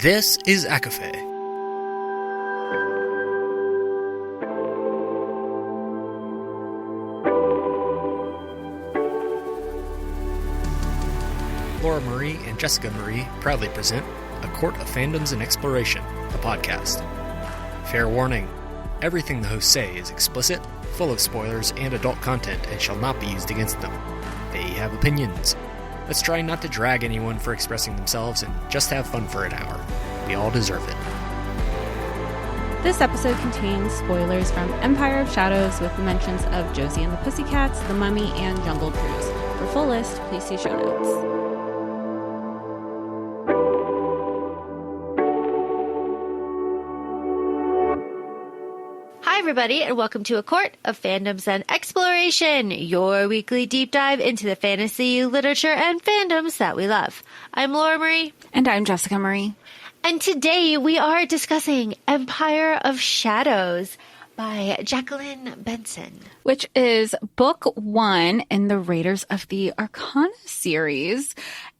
This is ACOFAE. Laura Marie and Jessica Marie proudly present A Court of Fandoms and Exploration, a podcast. Fair warning, everything the hosts say is explicit, full of spoilers and adult content and shall not be used against them. They have opinions. Let's try not to drag anyone for expressing themselves and just have fun for an hour. We all deserve it. This episode contains spoilers from Empire of Shadows with mentions of Josie and the Pussycats, The Mummy, and Jungle Cruise. For full list, please see show notes. Hi, everybody, and welcome to A Court of Fandoms and Exploration, your weekly deep dive into the fantasy, literature, and fandoms that we love. I'm Laura Marie. And I'm Jessica Marie. And today we are discussing Empire of Shadows by Jacqueline Benson, which is book 1 in the Raiders of the Arcana series.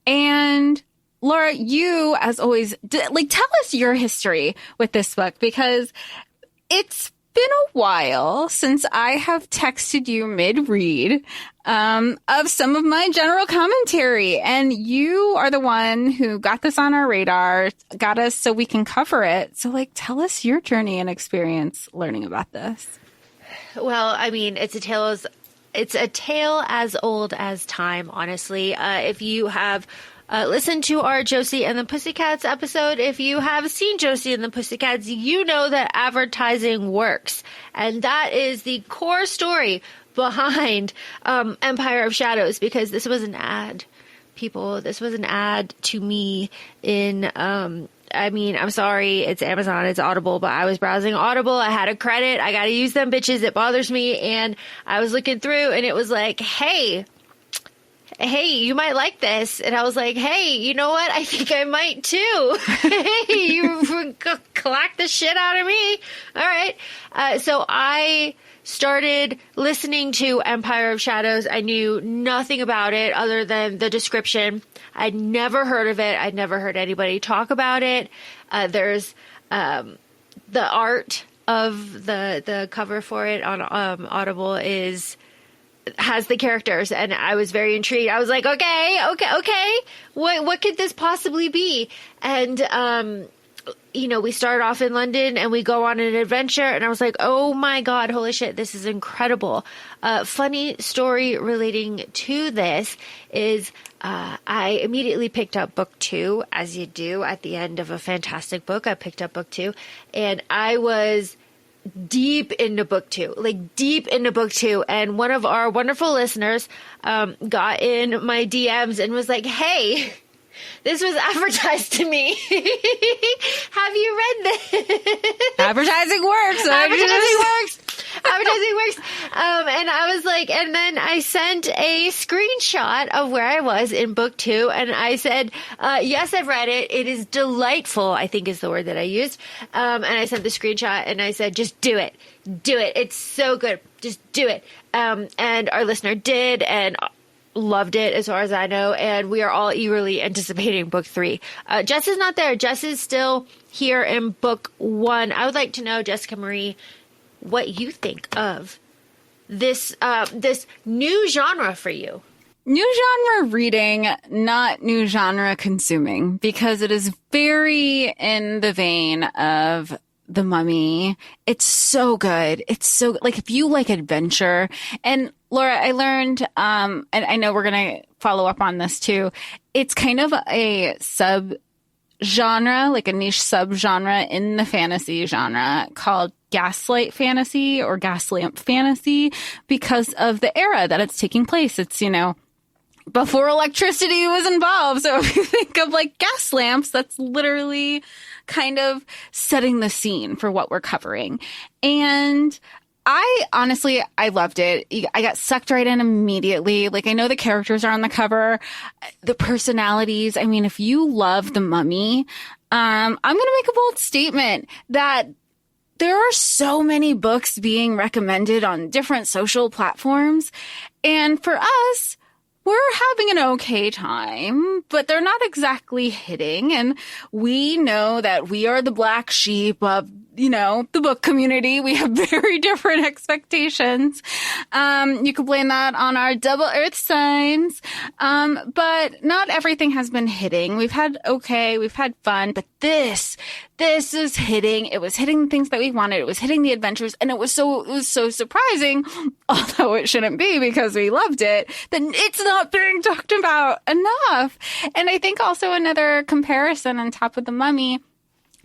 And Laura, you, as always, tell us your history with this book, because it's been a while since I have texted you mid-read of some of my general commentary, and you are the one who got this on our radar, got us so we can cover it. So, tell us your journey and experience learning about this. Well, I mean, it's a tale as old as time, honestly. If you have listen to our Josie and the Pussycats episode. If you have seen Josie and the Pussycats, you know that advertising works. And that is the core story behind Empire of Shadows, because this was an ad, people. This was an ad to me in, I'm sorry, it's Amazon, it's Audible, but I was browsing Audible. I had a credit. I got to use them bitches. It bothers me. And I was looking through and it was like, hey, you might like this. And I was like, hey, you know what? I think I might too. Hey, you clack the shit out of me. All right. So I started listening to Empire of Shadows. I knew nothing about it other than the description. I'd never heard of it. I'd never heard anybody talk about it. There's the art of the cover for it on Audible has the characters, and I was very intrigued. I was like, okay. What could this possibly be? And, we start off in London and we go on an adventure, and I was like, oh my God, holy shit, this is incredible. Funny story relating to this is, I immediately picked up book 2, as you do at the end of a fantastic book. I picked up book 2, and I was deep into book 2, and one of our wonderful listeners got in my DMs and was like, hey, this was advertised to me. Have you read this? Advertising works. Advertising works. And I was like, and then I sent a screenshot of where I was in book 2. And I said, yes, I've read it. It is delightful, I think is the word that I used. And I sent the screenshot and I said, just do it. Do it. It's so good. Just do it. And our listener did, and loved it as far as I know. And we are all eagerly anticipating book 3. Jess is not there. Jess is still here in book 1. I would like to know, Jessica Marie, what you think of this new genre for you. New genre reading, not new genre consuming, because it is very in the vein of The Mummy. It's so good. It's so, if you like adventure. And Laura, I learned, and I know we're going to follow up on this too, it's kind of a sub-genre, a niche sub-genre in the fantasy genre called Gaslight Fantasy or Gaslamp Fantasy, because of the era that it's taking place. It's, before electricity was involved. So if you think of gas lamps, that's literally kind of setting the scene for what we're covering. And I loved it. I got sucked right in immediately. I know the characters are on the cover, the personalities. I mean, if you love The Mummy, I'm going to make a bold statement that there are so many books being recommended on different social platforms. And for us, we're having an okay time, but they're not exactly hitting. And we know that we are the black sheep of, the book community. We have very different expectations. You could blame that on our double earth signs. But not everything has been hitting. We've had fun, but this is hitting. It was hitting the things that we wanted. It was hitting the adventures, and it was so surprising, although it shouldn't be because we loved it, that it's not being talked about enough. And I think also another comparison on top of The Mummy,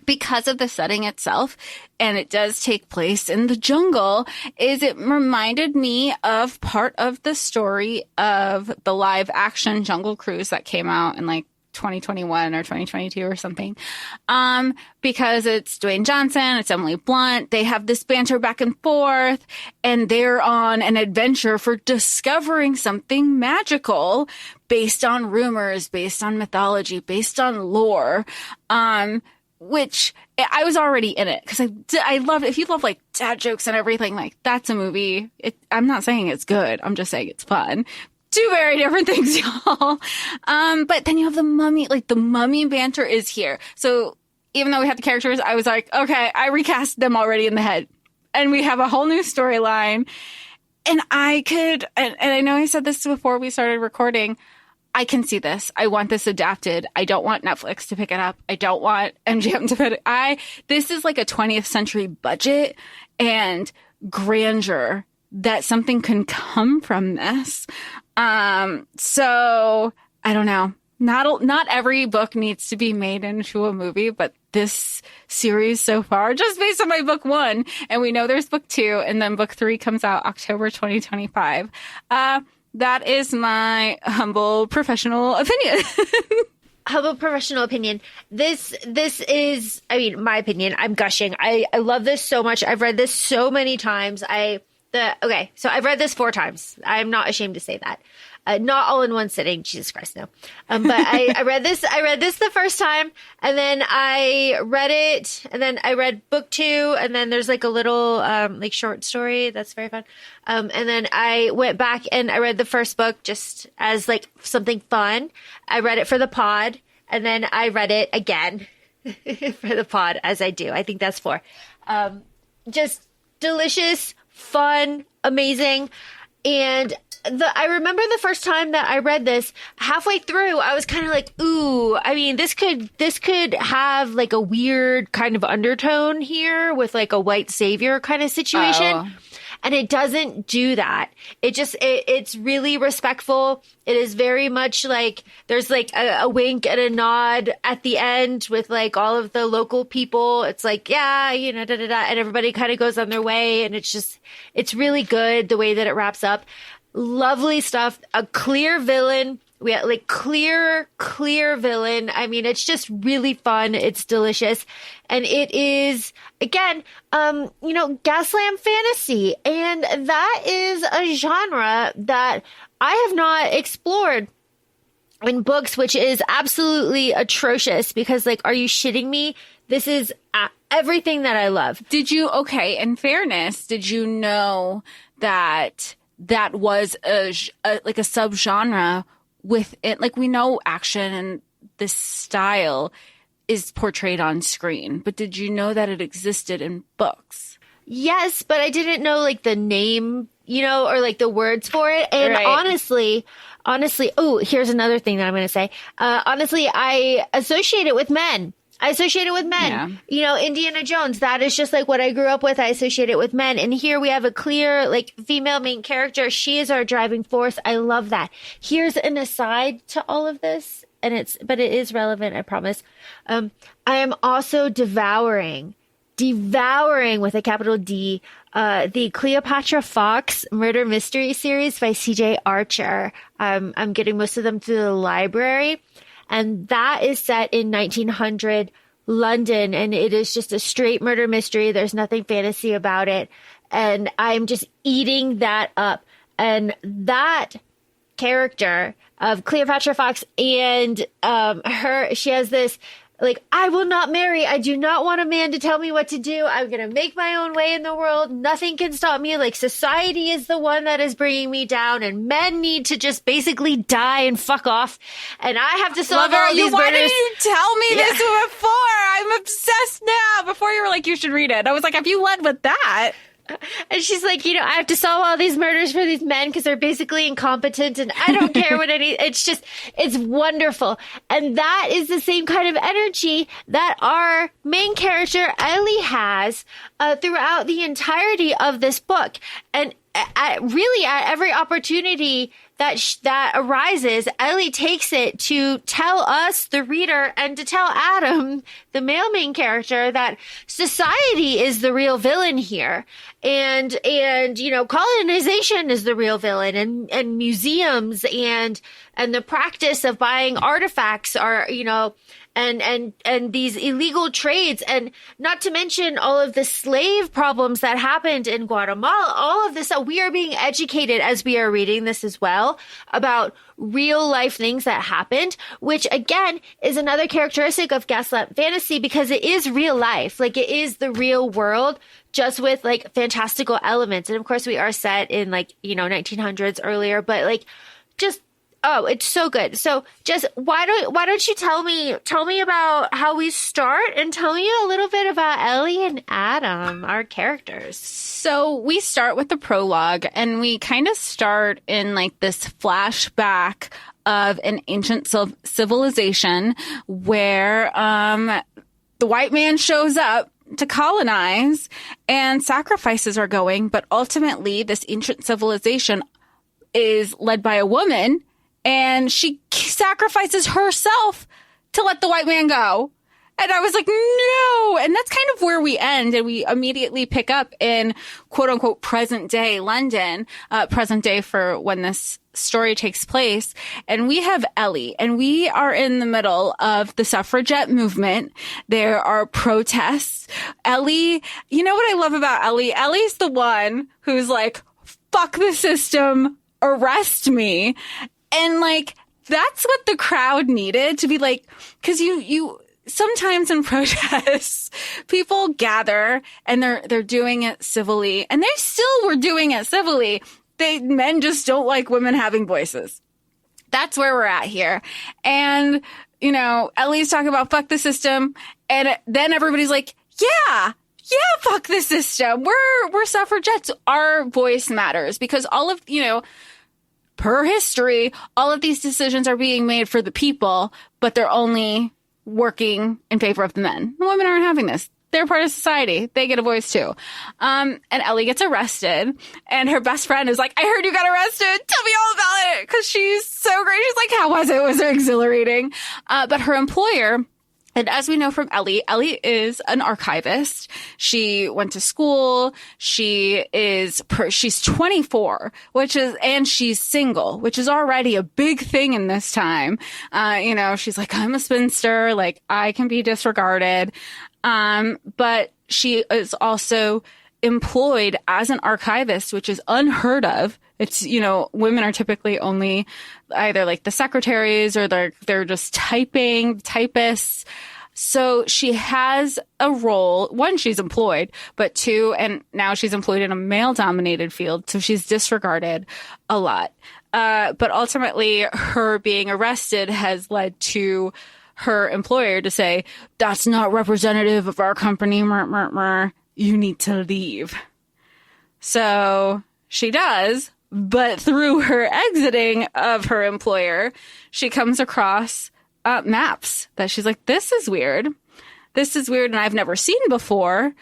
because of the setting itself, and it does take place in the jungle, is it reminded me of part of the story of the live action Jungle Cruise that came out in 2021 or 2022 or something. Because it's Dwayne Johnson, it's Emily Blunt. They have this banter back and forth, and they're on an adventure for discovering something magical based on rumors, based on mythology, based on lore. Which I was already in it because I love it. If you love dad jokes and everything, that's a movie. I'm not saying it's good. I'm just saying it's fun. Two very different things, y'all. But then you have The Mummy. The Mummy banter is here. So even though we have the characters, I was like, okay, I recast them already in the head. And we have a whole new storyline. And and I know I said this before we started recording, I can see this. I want this adapted. I don't want Netflix to pick it up. I don't want MGM to put it. This is like a 20th century budget and grandeur that something can come from this. So I don't know. Not every book needs to be made into a movie, but this series so far, just based on my book 1, and we know there's book 2, and then book 3 comes out October 2025. That is my humble professional opinion. Humble professional opinion. This is, my opinion. I'm gushing. I love this so much. I've read this so many times. So I've read this 4 times. I'm not ashamed to say that. Not all in one sitting. Jesus Christ, no. But I read this the first time, and then I read it, and then I read book 2, and then there's a little, short story that's very fun. And then I went back and I read the first book just as something fun. I read it for the pod, and then I read it again for the pod, as I do. I think that's 4. Just delicious, fun, amazing. And I remember the first time that I read this, halfway through, I was kind of like, ooh, this could have a weird kind of undertone here with a white savior kind of situation. Oh. And it doesn't do that. It's really respectful. It is very much there's a wink and a nod at the end with all of the local people. It's yeah, da da da, and everybody kind of goes on their way. And it's really good the way that it wraps up. Lovely stuff. A clear villain. We have clear villain. It's just really fun. It's delicious. And it is, again, Gaslamp Fantasy. And that is a genre that I have not explored in books, which is absolutely atrocious because are you shitting me? This is everything that I love. In fairness, did you know that was a subgenre with it? We know action and this style is portrayed on screen, but did you know that it existed in books? Yes, but I didn't know the name, or the words for it. And right. Honestly, here's another thing that I'm going to say. Honestly, I associate it with men. Yeah. Indiana Jones, that is just what I grew up with. I associate it with men. And here we have a clear, female main character. She is our driving force. I love that. Here's an aside to all of this, but it is relevant, I promise. I am also devouring with a capital D, the Cleopatra Fox murder mystery series by CJ Archer. I'm getting most of them through the library. And that is set in 1900 London, and it is just a straight murder mystery. There's nothing fantasy about it. And I'm just eating that up. And that character of Cleopatra Fox and she has this like, I will not marry. I do not want a man to tell me what to do. I'm going to make my own way in the world. Nothing can stop me. Like, society is the one that is bringing me down, and men need to just basically die and fuck off. And I have to solve all these murders. Why didn't you tell me this before? I'm obsessed now. Before you were like, you should read it. I was like, if you led with that. And she's like, you know, I have to solve all these murders for these men because they're basically incompetent, and I don't care what it's wonderful. And that is the same kind of energy that our main character, Ellie, has throughout the entirety of this book. And at every opportunity that arises, Ellie takes it to tell us, the reader, and to tell Adam, the male main character, that society is the real villain here. And, you know, colonization is the real villain, and museums and the practice of buying artifacts are, you know, and these illegal trades, and not to mention all of the slave problems that happened in Guatemala, all of this, we are being educated as we are reading this as well about real life things that happened, which again is another characteristic of Gaslamp Fantasy, because it is real life. Like, it is the real world, just with like fantastical elements. And of course we are set in like, you know, 1900s earlier, but like, just, oh, it's so good. So just why don't you tell me about how we start, and tell me a little bit about Ellie and Adam, our characters. So we start with the prologue, and we kind of start in like this flashback of an ancient civilization where the white man shows up to colonize, and sacrifices are going, but ultimately this ancient civilization is led by a woman, and she sacrifices herself to let the white man go. And I was like, no. And that's kind of where we end. And we immediately pick up in quote unquote present day London, present day for when this story takes place. And we have Ellie, and we are in the middle of the suffragette movement. There are protests. Ellie, you know what I love about Ellie? Ellie's the one who's like, fuck the system, arrest me. And like, that's what the crowd needed to be like, because you sometimes in protests, people gather and they're doing it civilly, and they still were doing it civilly. Men just don't like women having voices. That's where we're at here. And, you know, Ellie's talking about fuck the system. And then everybody's like, yeah, fuck the system. We're suffragettes. Our voice matters, because all of, you know, per history, all of these decisions are being made for the people, but they're only working in favor of the men. The women aren't having this. They're part of society. They get a voice too. And Ellie gets arrested, and her best friend is like, I heard you got arrested. Tell me all about it. Cause she's so great. She's like, how was it? Was it exhilarating? But her employer, and as we know from Ellie is an archivist. She went to school. She's 24, and she's single, which is already a big thing in this time. You know, she's like, I'm a spinster. Like, I can be disregarded. But she is also employed as an archivist, which is unheard of. It's, you know, women are typically only either like the secretaries, or they're just typists. So she has a role. One, she's employed, but two, and now she's employed in a male-dominated field, so she's disregarded a lot. But ultimately, her being arrested has led to her employer to say, that's not representative of our company. You need to leave. So she does, but through her exiting of her employer, she comes across maps that she's like, this is weird. And I've never seen before.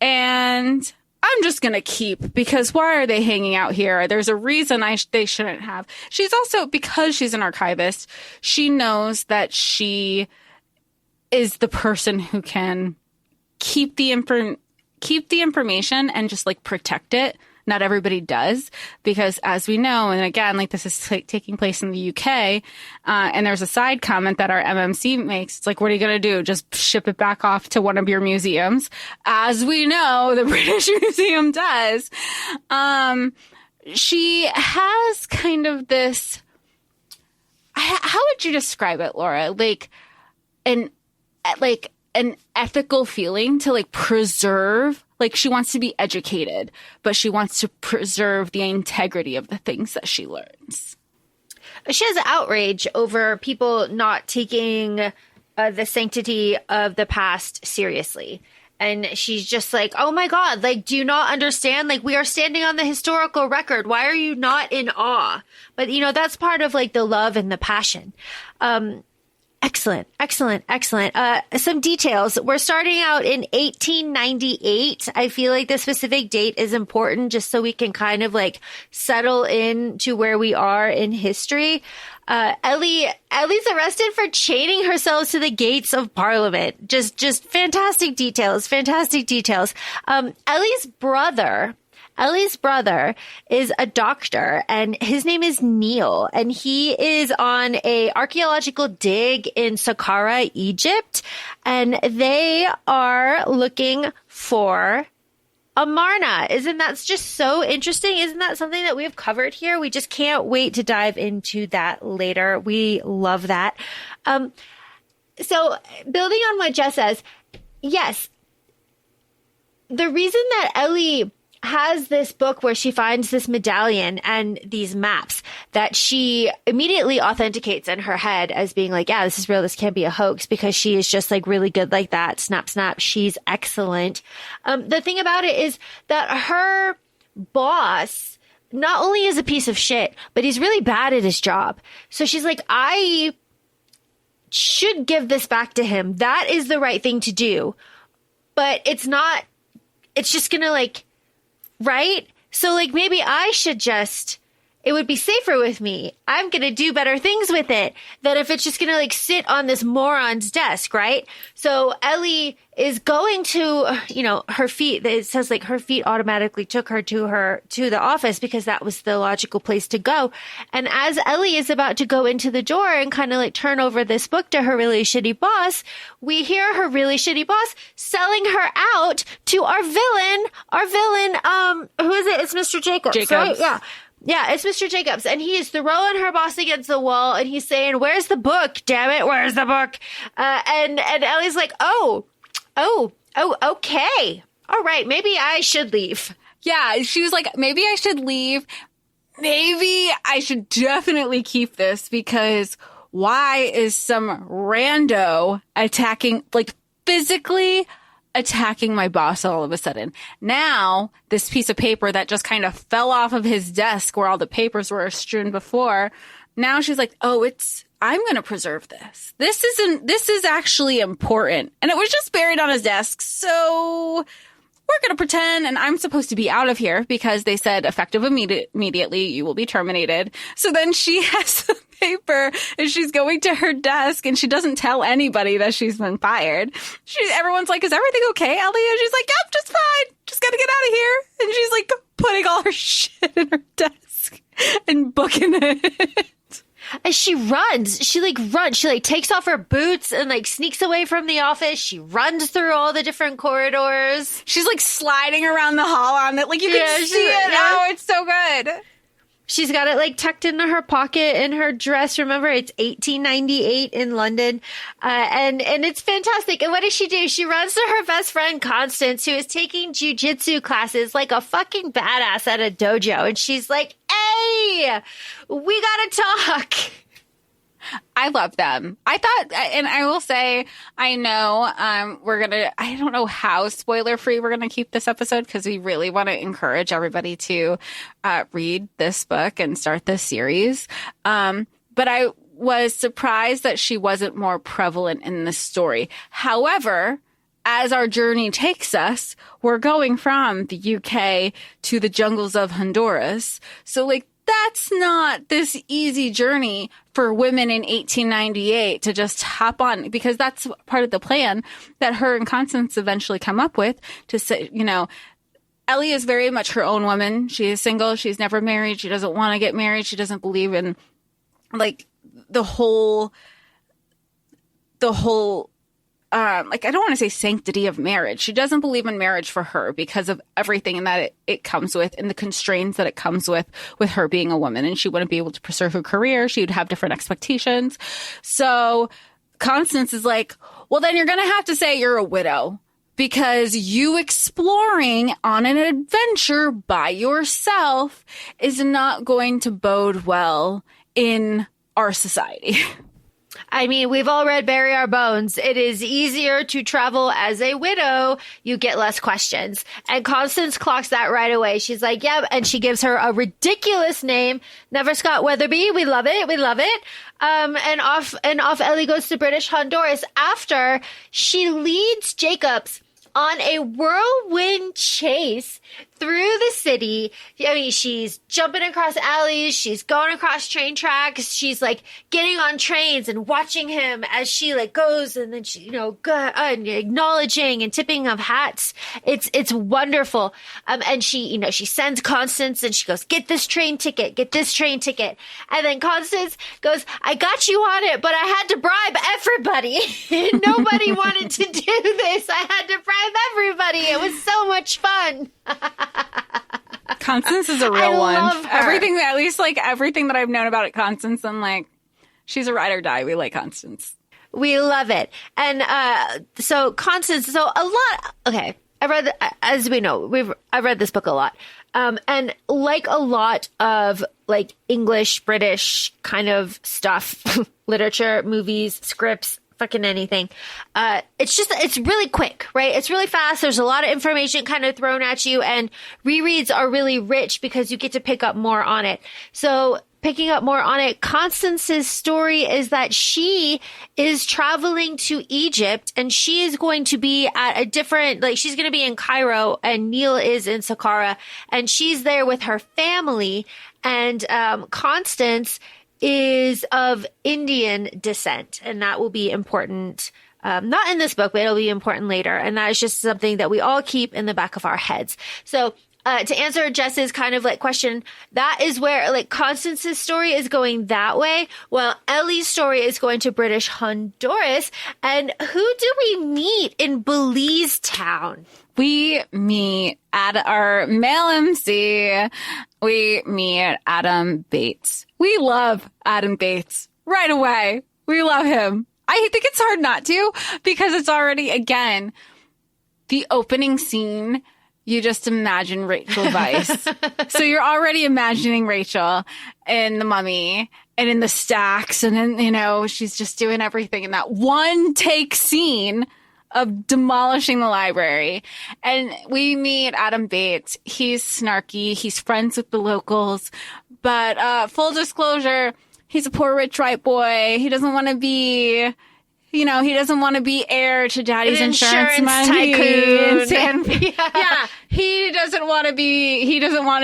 And I'm just going to keep, because why are they hanging out here? There's a reason they shouldn't have. She's also, because she's an archivist, she knows that she is the person who can keep the information and just like protect it. Not everybody does, because as we know, and again, like this is taking place in the UK, and there's a side comment that our MMC makes. It's like, what are you going to do? Just ship it back off to one of your museums? As we know, the British Museum does. She has kind of this, how would you describe it, Laura? Like an like an ethical feeling to like preserve. Like she wants to be educated, but she wants to preserve the integrity of the things that she learns. She has outrage over people not taking the sanctity of the past seriously. And she's just like, oh my God, like, do you not understand? Like, we are standing on the historical record. Why are you not in awe? But, you know, that's part of like the love and the passion. Excellent. Some details. We're starting out in 1898. I feel like the specific date is important just so we can kind of like settle in to where we are in history. Ellie's arrested for chaining herself to the gates of Parliament. Just fantastic details. Ellie's brother is a doctor, and his name is Neil, and he is on a archaeological dig in Saqqara, Egypt, and they are looking for Amarna. Isn't that just so interesting? Isn't that something that we've covered here? We just can't wait to dive into that later. We love that. So building on what Jess says, yes, the reason that Ellie has this book where she finds this medallion and these maps that she immediately authenticates in her head as being like, yeah, this is real. This can't be a hoax, because she is just like really good like that. Snap, snap. She's excellent. The thing about it is that her boss not only is a piece of shit, but he's really bad at his job. So she's like, I should give this back to him. That is the right thing to do. But it's not, it's just going to like, right? So like maybe I should just, it would be safer with me. I'm going to do better things with it than if it's just going to like sit on this moron's desk, right? So Ellie is going to, you know, her feet, it says like her feet automatically took her to the office because that was the logical place to go. And as Ellie is about to go into the door and kind of like turn over this book to her really shitty boss, we hear her really shitty boss selling her out to our villain, who is it? It's Mr. Jacobs. Right? Yeah, it's Mr. Jacobs, and he is throwing her boss against the wall, and he's saying, "Where's the book? Damn it, where's the book?" And Ellie's like, "Oh, okay, all right, maybe I should leave." Yeah, she was like, "Maybe I should leave. Maybe I should definitely keep this, because why is some rando attacking, like physically attacking my boss all of a sudden? Now, this piece of paper that just kind of fell off of his desk where all the papers were strewn before, now she's like, oh, I'm going to preserve this. This is actually important. And it was just buried on his desk. So we're going to pretend, and I'm supposed to be out of here because they said effective immediately, you will be terminated. So then she has the paper and she's going to her desk, and she doesn't tell anybody that she's been fired. Everyone's like, is everything okay, Ellie? And she's like, yep, just fine. Just got to get out of here. And she's like putting all her shit in her desk and booking it. And she runs. She takes off her boots and like sneaks away from the office. She runs through all the different corridors. She's like sliding around the hall on it. Like you can see it. Yeah. Oh, it's so good. She's got it like tucked into her pocket in her dress. Remember, it's 1898 in London. And it's fantastic. And what does she do? She runs to her best friend, Constance, who is taking jujitsu classes like a fucking badass at a dojo. And she's like, hey, we gotta talk. I love them. I thought, and I will say, I know I don't know how spoiler free we're going to keep this episode, because we really want to encourage everybody to read this book and start this series. But I was surprised that she wasn't more prevalent in the story. However, as our journey takes us, we're going from the UK to the jungles of Honduras. So like, that's not this easy journey for women in 1898 to just hop on, because that's part of the plan that her and Constance eventually come up with to say, you know, Ellie is very much her own woman. She is single. She's never married. She doesn't want to get married. She doesn't believe in like the whole like, I don't want to say sanctity of marriage. She doesn't believe in marriage for her because of everything that it comes with, and the constraints that it comes with her being a woman. And she wouldn't be able to pursue her career. She would have different expectations. So Constance is like, well, then you're going to have to say you're a widow, because you exploring on an adventure by yourself is not going to bode well in our society. I mean, we've all read Bury Our Bones. It is easier to travel as a widow. You get less questions. And Constance clocks that right away. She's like, yep. And she gives her a ridiculous name. Never Scott Weatherby. We love it. We love it. And off Ellie goes to British Honduras after she leads Jacobs on a whirlwind chase through the city. I mean, she's jumping across alleys. She's going across train tracks. She's like getting on trains and watching him as she like goes, and then she, acknowledging and tipping of hats. It's wonderful. And she sends Constance and she goes, get this train ticket. And then Constance goes, I got you on it, but I had to bribe everybody. Nobody wanted to do this. I had to bribe everybody. It was so much fun. Constance is a real one. Love her. Everything that I've known about Constance, I'm like, she's a ride or die. We like Constance. We love it. And so Constance, okay, I've read this book a lot. And like a lot of like English, British kind of stuff, literature, movies, scripts, fucking anything. It's really quick, right? It's really fast. There's a lot of information kind of thrown at you, and rereads are really rich because you get to pick up more on it. So picking up more on it, Constance's story is that she is traveling to Egypt, and she is going to be at a different, she's going to be in Cairo and Neil is in Saqqara, and she's there with her family. And Constance is of Indian descent, and that will be important. Not in this book, but it'll be important later. And that is just something that we all keep in the back of our heads. So to answer Jess's kind of question, that is where Constance's story is going that way, while Ellie's story is going to British Honduras. And who do we meet in Belize Town? We meet at our male MC. We meet Adam Bates. We love Adam Bates right away. We love him. I think it's hard not to, because it's already, again, the opening scene. You just imagine Rachel Weisz. So you're already imagining Rachel in The Mummy and in the stacks. And then, she's just doing everything in that one take scene of demolishing the library. And we meet Adam Bates. He's snarky. He's friends with the locals. But full disclosure, he's a poor rich white boy. He doesn't want to be... he doesn't want to be heir to daddy's insurance money. Tycoon. Yeah. He doesn't want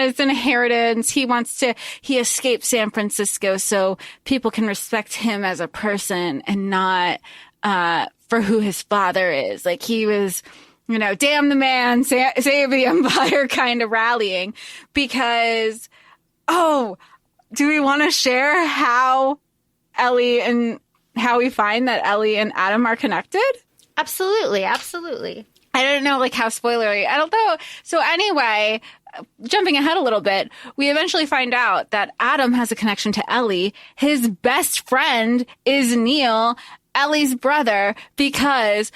his inheritance. He escaped San Francisco so people can respect him as a person and not, for who his father is. He was, damn the man, save the empire kind of rallying, because, do we want to share how we find that Ellie and Adam are connected? Absolutely. I don't know, how spoilery. I don't know. So anyway, jumping ahead a little bit, we eventually find out that Adam has a connection to Ellie. His best friend is Neil, Ellie's brother, because,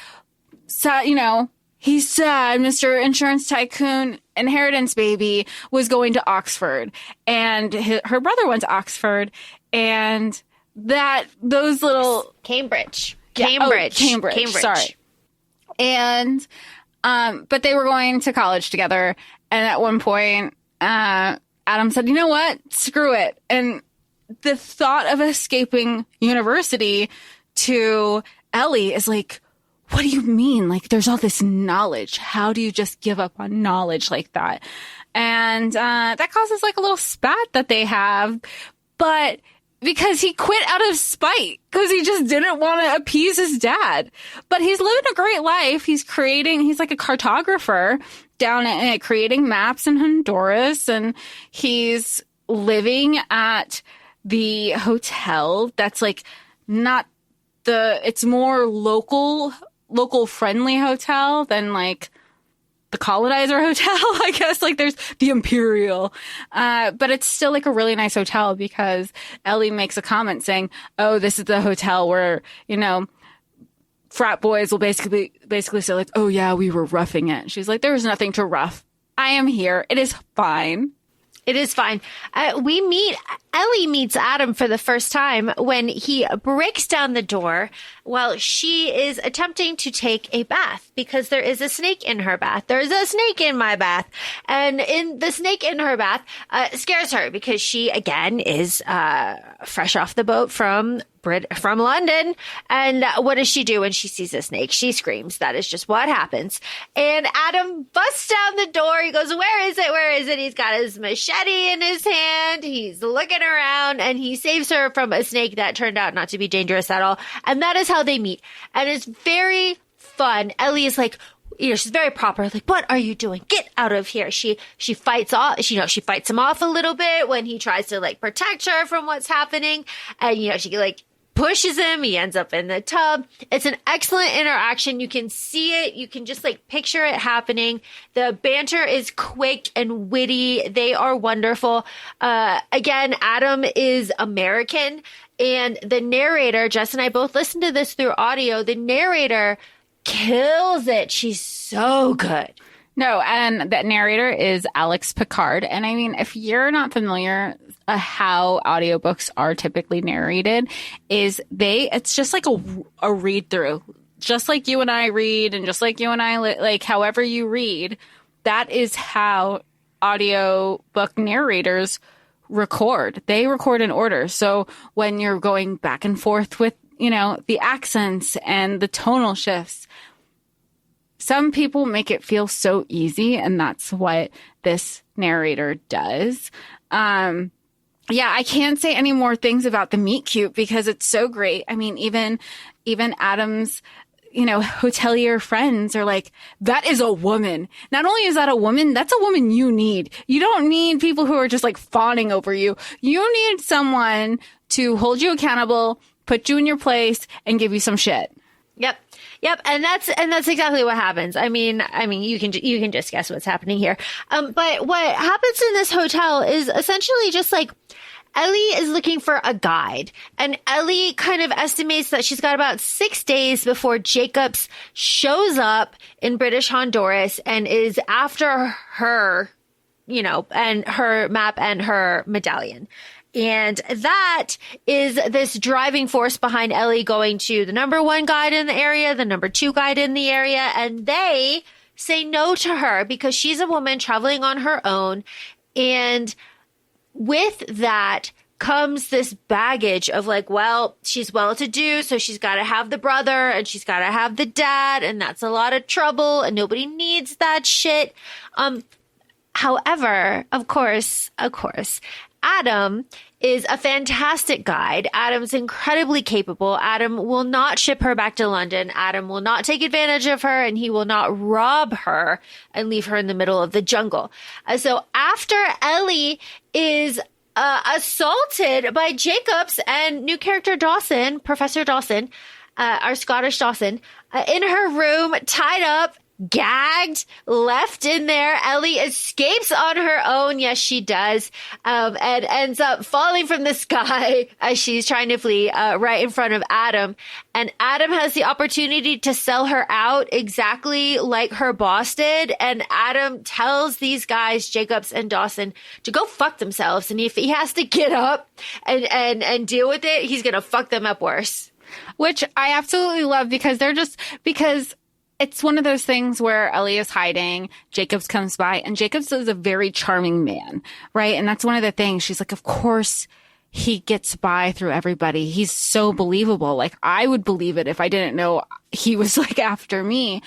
he's sad. Mr. Insurance Tycoon Inheritance Baby was going to Oxford, and her brother went to Oxford, and those little Cambridge. Sorry. And but they were going to college together, and at one point Adam said, you know what, screw it. And the thought of escaping university to Ellie is what do you mean? There's all this knowledge. How do you just give up on knowledge like that? And that causes a little spat that they have, but because he quit out of spite, because he just didn't want to appease his dad. But he's living a great life. He's like a cartographer down at creating maps in Honduras, and he's living at the hotel that's it's more local friendly hotel than the Colonizer Hotel, I guess. There's the Imperial. But it's still a really nice hotel, because Ellie makes a comment saying, oh, this is the hotel where, frat boys will basically say like, oh yeah, we were roughing it. She's like, there's nothing to rough. I am here. It is fine. It is fine. Ellie meets Adam for the first time when he breaks down the door while she is attempting to take a bath because there is a snake in her bath. There's a snake in my bath. And the snake in her bath scares her because she, again, is fresh off the boat from London. And what does she do when she sees a snake? She screams. That is just what happens. And Adam busts down the door. He goes, where is it? Where is it? He's got his machete in his hand. He's looking around and he saves her from a snake that turned out not to be dangerous at all. And that is how they meet. And it's very fun. Ellie is like, she's very proper. Like, what are you doing? Get out of here. She fights off, she fights him off a little bit when he tries to like protect her from what's happening. And, she like pushes him. He ends up in the tub. It's an excellent interaction. You can see it. You can just like picture it happening. The banter is quick and witty. They are wonderful. Again, Adam is American and the narrator, Jess and I both listened to this through audio. The narrator kills it. She's so good. No, and that narrator is Alex Picard. And I mean, if you're not familiar how audiobooks are typically narrated, it's just like a read through, just like you and I read, and just like you and I like however you read. That is how audiobook narrators record. They record in order. So when you're going back and forth with the accents and the tonal shifts, some people make it feel so easy, and that's what this narrator does. Yeah, I can't say any more things about the meet cute because it's so great. I mean, even Adam's, hotelier friends are like, that is a woman. Not only is that a woman, that's a woman you need. You don't need people who are just like fawning over you. You need someone to hold you accountable, put you in your place, and give you some shit. Yep. And that's exactly what happens. I mean, you can just guess what's happening here. But what happens in this hotel is essentially just like Ellie is looking for a guide, and Ellie kind of estimates that she's got about 6 days before Jacobs shows up in British Honduras and is after her, and her map and her medallion. And that is this driving force behind Ellie going to the number 1 guide in the area, the number 2 guide in the area, and they say no to her because she's a woman traveling on her own. And with that comes this baggage of like, well, she's well-to-do, so she's got to have the brother and she's got to have the dad, and that's a lot of trouble, and nobody needs that shit. However, of course, Adam is a fantastic guide. Adam's incredibly capable. Adam will not ship her back to London. Adam will not take advantage of her, and he will not rob her and leave her in the middle of the jungle. So after Ellie is assaulted by Jacobs and new character Dawson, Professor Dawson, our Scottish Dawson, in her room, tied up, gagged, left in there. Ellie escapes on her own. Yes, she does. And ends up falling from the sky as she's trying to flee, right in front of Adam. And Adam has the opportunity to sell her out exactly like her boss did. And Adam tells these guys, Jacobs and Dawson, to go fuck themselves. And if he has to get up and deal with it, he's going to fuck them up worse. Which I absolutely love because it's one of those things where Ellie is hiding, Jacobs comes by, and Jacobs is a very charming man, right? And that's one of the things. She's like, of course he gets by through everybody. He's so believable. Like, I would believe it if I didn't know he was like after me.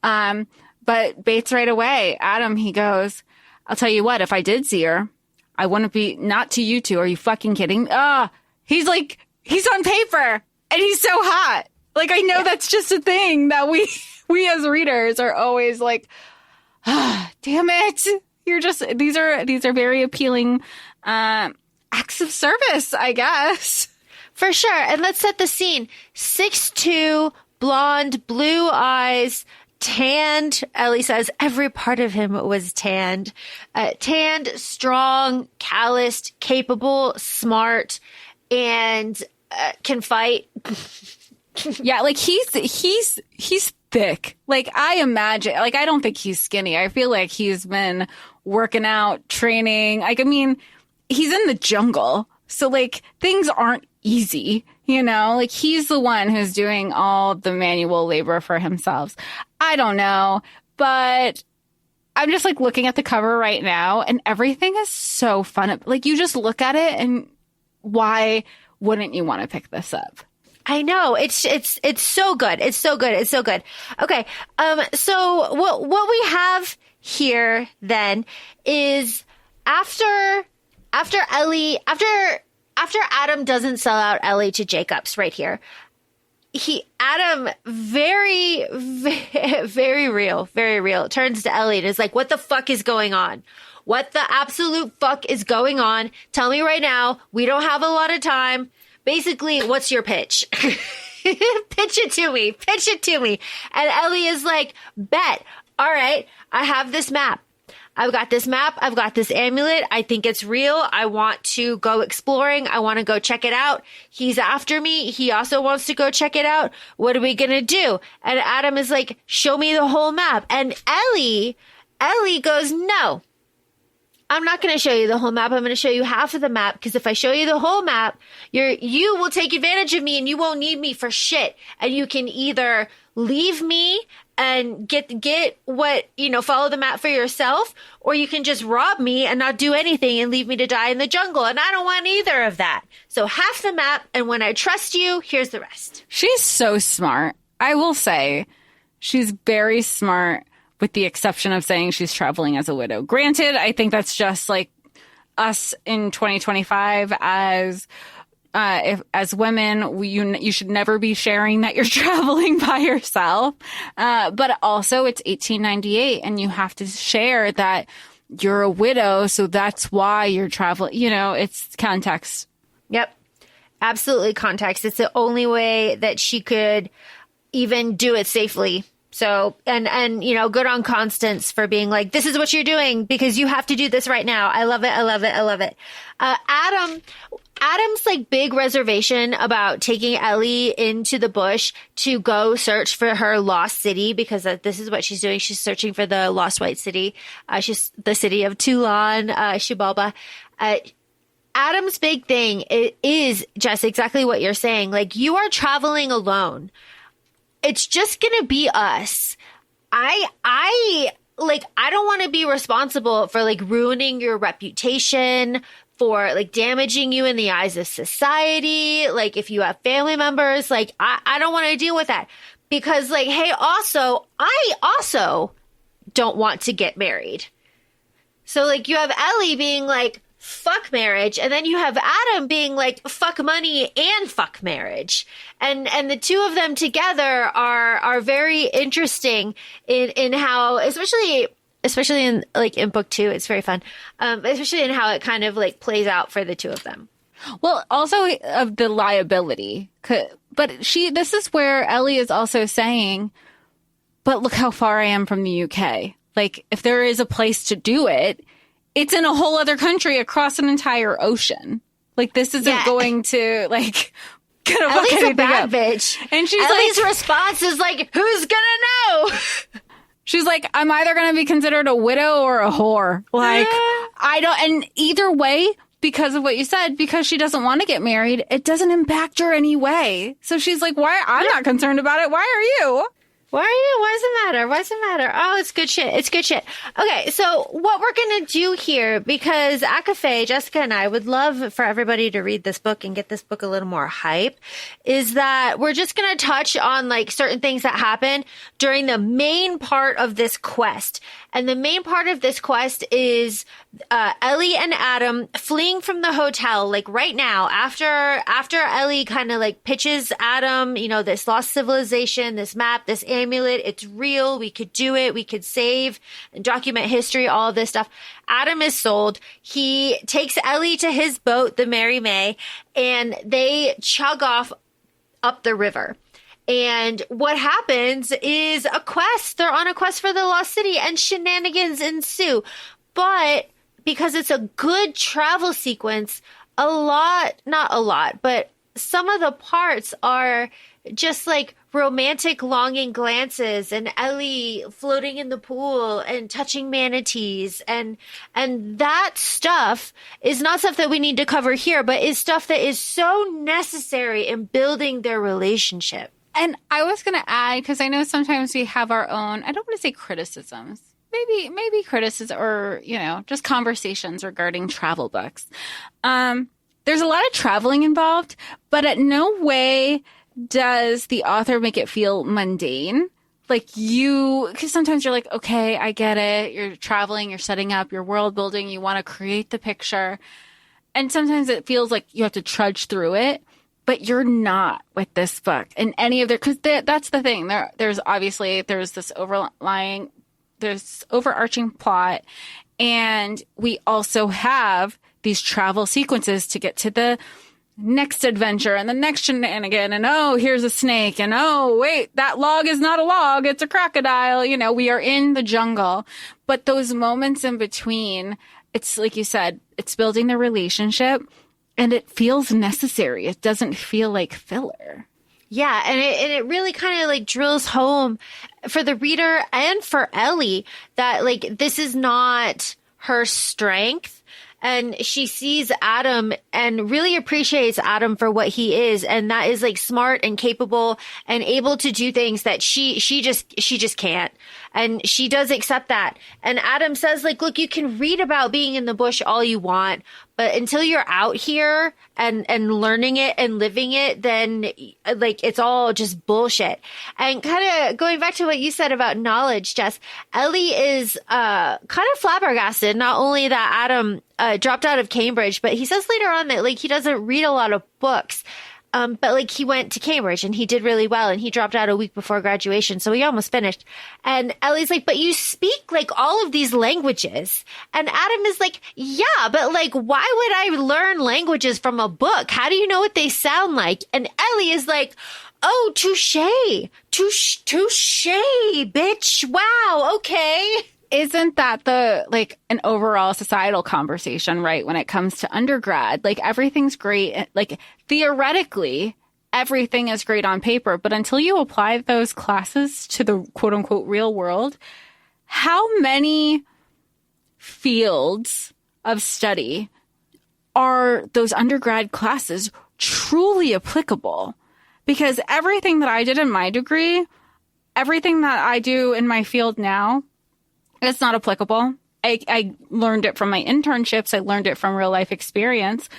But Bates right away, Adam, he goes, I'll tell you what, if I did see her, I wouldn't be, not to you two. Are you fucking kidding? He's like, he's on paper and he's so hot. Like, I know that's just a thing that we as readers are always like, damn it. You're just, these are very appealing, acts of service, I guess. For sure. And let's set the scene. 6'2", blonde, blue eyes, tanned. Ellie says every part of him was tanned. Tanned, strong, calloused, capable, smart, and can fight. Yeah, like he's thick. Like I imagine, like I don't think he's skinny. I feel like he's been working out, training. Like, I mean, he's in the jungle. So like things aren't easy, you know, like he's the one who's doing all the manual labor for himself. I don't know, but I'm just like looking at the cover right now and everything is so fun. Like you just look at it and why wouldn't you want to pick this up? I know. It's so good. It's so good. It's so good. Okay. So what we have here then is after Adam doesn't sell out Ellie to Jacobs right here, Adam very real turns to Ellie and is like, what the fuck is going on? What the absolute fuck is going on? Tell me right now. We don't have a lot of time. Basically, what's your pitch? Pitch it to me. Pitch it to me. And Ellie is like, bet. All right. I have this map. I've got this map. I've got this amulet. I think it's real. I want to go exploring. I want to go check it out. He's after me. He also wants to go check it out. What are we going to do? And Adam is like, show me the whole map. And Ellie goes, no. I'm not going to show you the whole map. I'm going to show you half of the map because if I show you the whole map, you will take advantage of me and you won't need me for shit. And you can either leave me and get what, follow the map for yourself, or you can just rob me and not do anything and leave me to die in the jungle. And I don't want either of that. So half the map. And when I trust you, here's the rest. She's so smart. I will say she's very smart. With the exception of saying she's traveling as a widow. Granted, I think that's just like us in 2025 as women, you should never be sharing that you're traveling by yourself. But also it's 1898 and you have to share that you're a widow. So that's why you're traveling. It's context. Yep. Absolutely context. It's the only way that she could even do it safely. So, and good on Constance for being like, this is what you're doing because you have to do this right now. I love it. I love it. I love it. Adam's like big reservation about taking Ellie into the bush to go search for her lost city because this is what she's doing. She's searching for the lost white city. She's the city of Toulon, Xibalba. Adam's big thing is just exactly what you're saying. Like you are traveling alone. It's just going to be us. I don't want to be responsible for like ruining your reputation, for like damaging you in the eyes of society. Like if you have family members, like I don't want to deal with that because like, hey, I also don't want to get married. So like you have Ellie being like, fuck marriage. And then you have Adam being like, fuck money and fuck marriage. And the two of them together are very interesting in how, especially in like in book 2, it's very fun. Especially in how it kind of like plays out for the two of them. Well, also of the liability, but this is where Ellie is also saying, but look how far I am from the UK. Like if there is a place to do it, it's in a whole other country across an entire ocean. Like this isn't going to like gonna fuck Ellie's anything a bad up. bitch. And she's Ellie's like, response is like, who's gonna know? She's like, I'm either gonna be considered a widow or a whore. Like I don't, and either way, because of what you said, because she doesn't want to get married, it doesn't impact her anyway. So she's like, why? I'm not concerned about it. Why are you? Why are you? Why does it matter? Why does it matter? Oh, it's good shit. It's good shit. Okay, so what we're going to do here, because ACOFAE, Jessica and I would love for everybody to read this book and get this book a little more hype, is that we're just going to touch on like certain things that happen during the main part of this quest. And the main part of this quest is Ellie and Adam fleeing from the hotel, like right now, after Ellie kind of like pitches Adam, this lost civilization, this map, this amulet, it's real. We could do it. We could save and document history, all of this stuff. Adam is sold. He takes Ellie to his boat, the Mary May, and they chug off up the river. And what happens is a quest. They're on a quest for the lost city and shenanigans ensue. But because it's a good travel sequence, not a lot, but some of the parts are just like romantic longing glances and Ellie floating in the pool and touching manatees and that stuff is not stuff that we need to cover here, but is stuff that is so necessary in building their relationship. And I was going to add, because I know sometimes we have our own, I don't want to say criticisms, maybe criticism or, just conversations regarding travel books. There's a lot of traveling involved, but at no way does the author make it feel mundane. Because sometimes you're like, okay, I get it. You're traveling, you're setting up, you're world building, you want to create the picture. And sometimes it feels like you have to trudge through it, but you're not with this book and any of their, because that's the thing. There's this there's overarching plot. And we also have these travel sequences to get to the next adventure and the next shenanigan. And oh, here's a snake. And oh, wait, that log is not a log. It's a crocodile. We are in the jungle. But those moments in between, it's like you said, it's building the relationship and it feels necessary. It doesn't feel like filler. Yeah, and it really kind of like drills home for the reader and for Ellie that like this is not her strength. And she sees Adam and really appreciates Adam for what he is. And that is like smart and capable and able to do things that she just can't. And she does accept that. And Adam says like, look, you can read about being in the bush all you want, but until you're out here and learning it and living it, then like it's all just bullshit. And kind of going back to what you said about knowledge, Jess, Ellie is kind of flabbergasted. Not only that Adam dropped out of Cambridge, but he says later on that like he doesn't read a lot of books. But like he went to Cambridge and he did really well and he dropped out a week before graduation. So he almost finished. And Ellie's like, but you speak like all of these languages. And Adam is like, yeah, but like, why would I learn languages from a book? How do you know what they sound like? And Ellie is like, oh, touche, bitch. Wow. Okay. Isn't that an overall societal conversation, right? When it comes to undergrad, like everything's great. Like theoretically, everything is great on paper, but until you apply those classes to the quote unquote real world, how many fields of study are those undergrad classes truly applicable? Because everything that I did in my degree, everything that I do in my field now, it's not applicable. I learned it from my internships. I learned it from real life experience.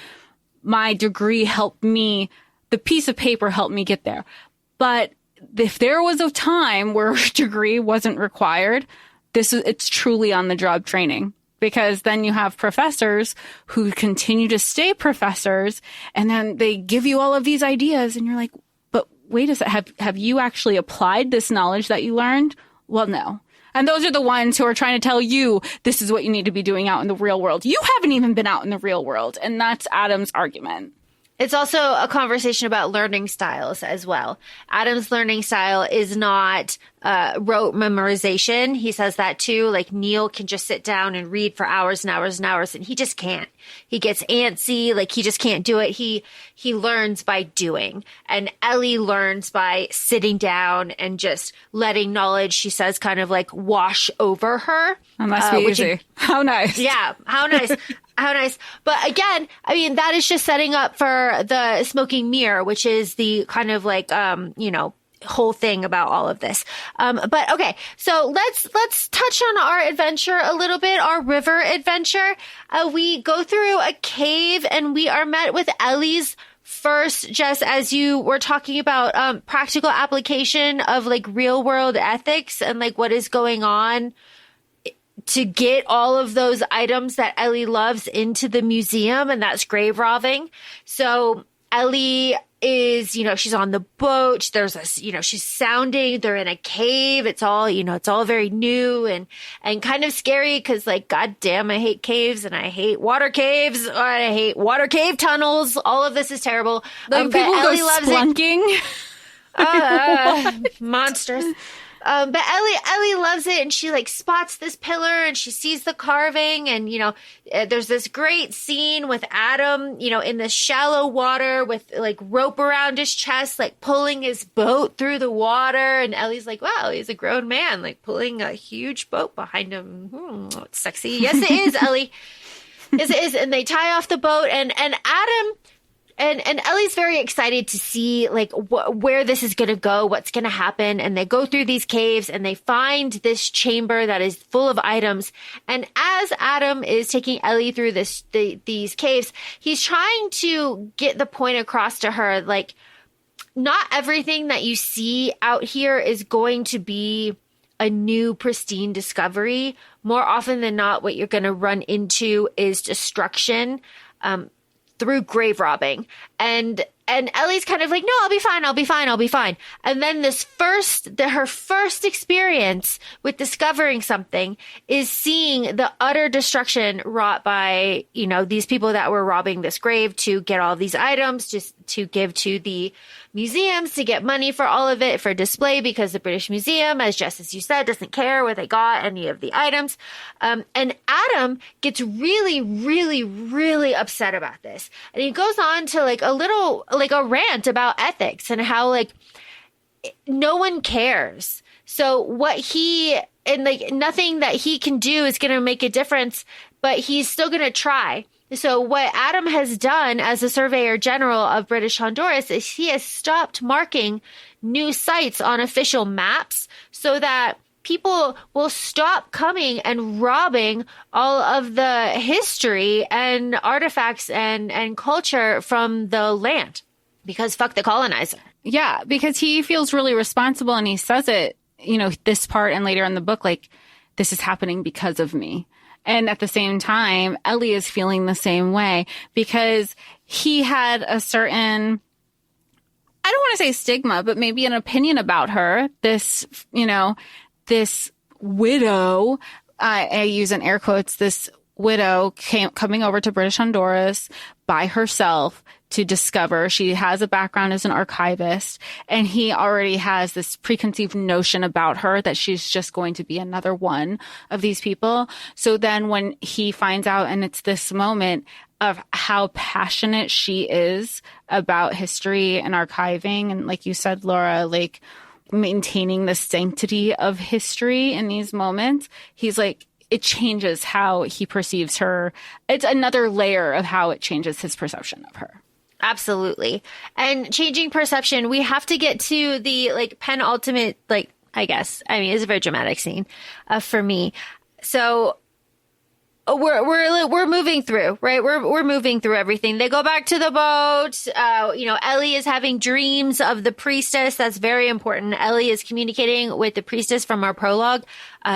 My degree helped me, the piece of paper helped me get there. But if there was a time where a degree wasn't required, it's truly on the job training. Because then you have professors who continue to stay professors and then they give you all of these ideas and you're like, but wait a second, have you actually applied this knowledge that you learned? Well, no. And those are the ones who are trying to tell you this is what you need to be doing out in the real world. You haven't even been out in the real world. And that's Adam's argument. It's also a conversation about learning styles as well. Adam's learning style is not rote memorization. He says that too. Like Neil can just sit down and read for hours and hours and hours, and he just can't. He gets antsy, like he just can't do it. He learns by doing. And Ellie learns by sitting down and just letting knowledge, she says, kind of like wash over her. That must be easy. How nice. Yeah, how nice. How nice. But again, I mean, that is just setting up for the smoking mirror, which is the kind of like, whole thing about all of this. But okay, so let's touch on our adventure a little bit, our river adventure. We go through a cave and we are met with Ellie's first, just as you were talking about, practical application of like real world ethics and like what is going on to get all of those items that Ellie loves into the museum, and that's grave robbing. So Ellie is, she's on the boat. There's a, she's sounding. They're in a cave. It's all, it's all very new and kind of scary because, like, goddamn, I hate caves and I hate water caves. I hate water cave tunnels. All of this is terrible. Like people go spelunking. Monsters. But Ellie loves it, and she like spots this pillar and she sees the carving, and there's this great scene with Adam, in this shallow water with like rope around his chest, like pulling his boat through the water, and Ellie's like, wow, he's a grown man, like pulling a huge boat behind him. It's sexy. Yes, it is, Ellie. Yes, it is. And they tie off the boat, and Adam. And Ellie's very excited to see like where this is going to go, what's going to happen. And they go through these caves and they find this chamber that is full of items. And as Adam is taking Ellie through these caves, he's trying to get the point across to her, like, not everything that you see out here is going to be a new pristine discovery. More often than not, what you're going to run into is destruction, through grave robbing. And Ellie's kind of like, no, I'll be fine. And then her first experience with discovering something is seeing the utter destruction wrought by, these people that were robbing this grave to get all these items, just to give to the museums to get money for all of it for display, because the British Museum, as you said, doesn't care where they got any of the items. And Adam gets really, really, really upset about this. And he goes on to like a rant about ethics and how like no one cares. So nothing that he can do is going to make a difference, but he's still going to try. So what Adam has done as the Surveyor General of British Honduras is he has stopped marking new sites on official maps so that people will stop coming and robbing all of the history and artifacts and culture from the land, because fuck the colonizer. Yeah, because he feels really responsible, and he says it, this part and later in the book, like, this is happening because of me. And at the same time, Ellie is feeling the same way, because he had a certain, I don't want to say stigma, but maybe an opinion about her. This, this widow, I use in air quotes, this widow coming over to British Honduras by herself to discover. She has a background as an archivist, and he already has this preconceived notion about her that she's just going to be another one of these people. So then when he finds out, and it's this moment of how passionate she is about history and archiving, and like you said, Laura, like maintaining the sanctity of history in these moments, he's like, it changes how he perceives her. It's another layer of how it changes his perception of her. Absolutely. And changing perception, we have to get to the like penultimate, like, I guess, I mean, it's a very dramatic scene for me. So we're moving through, right? We're moving through everything. They go back to the boat. Ellie is having dreams of the priestess. That's very important. Ellie is communicating with the priestess from our prologue